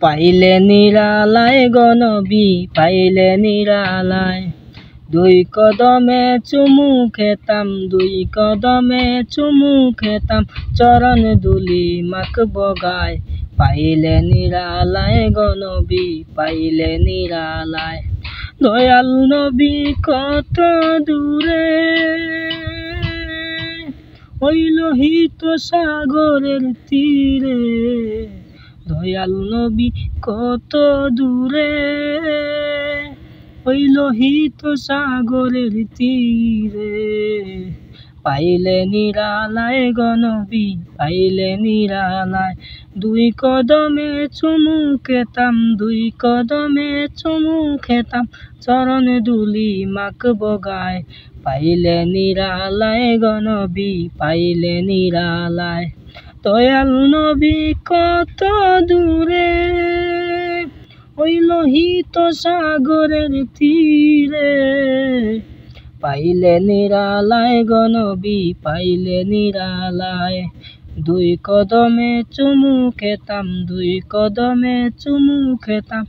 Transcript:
পাইলে নিরালায় গনবী পাইলে নিরালায় দুই কদমে চুমু খেতাম দুই কদমে চুমু খেতাম চরণ দুলি মাখ বগায় পাইলে নিরালায় গনবী পাইলে নিরালায় দয়াল নবী কত দূরে ওই লোহিত সাগরের তীরে দয়াল নবী কত দূরে ওই লোহিত সাগরের তীরে পাইলে নিরালায় গনবী পাইলে নিরালায় দুই কদমে চুমু খেতাম দুই কদমে চুমু খেতাম চরণ দুলি মাখ বগায় পাইলে নিরালায় গনবী পাইলে নিরালায় দয়াল নবী কত দূরে ওই লোহিত সাগরের তীরে পাইলে নিরালায় গনবী পাইলে নিরালায় দুই কদমে চুমু খেতাম দুই কদমে চুমু খেতাম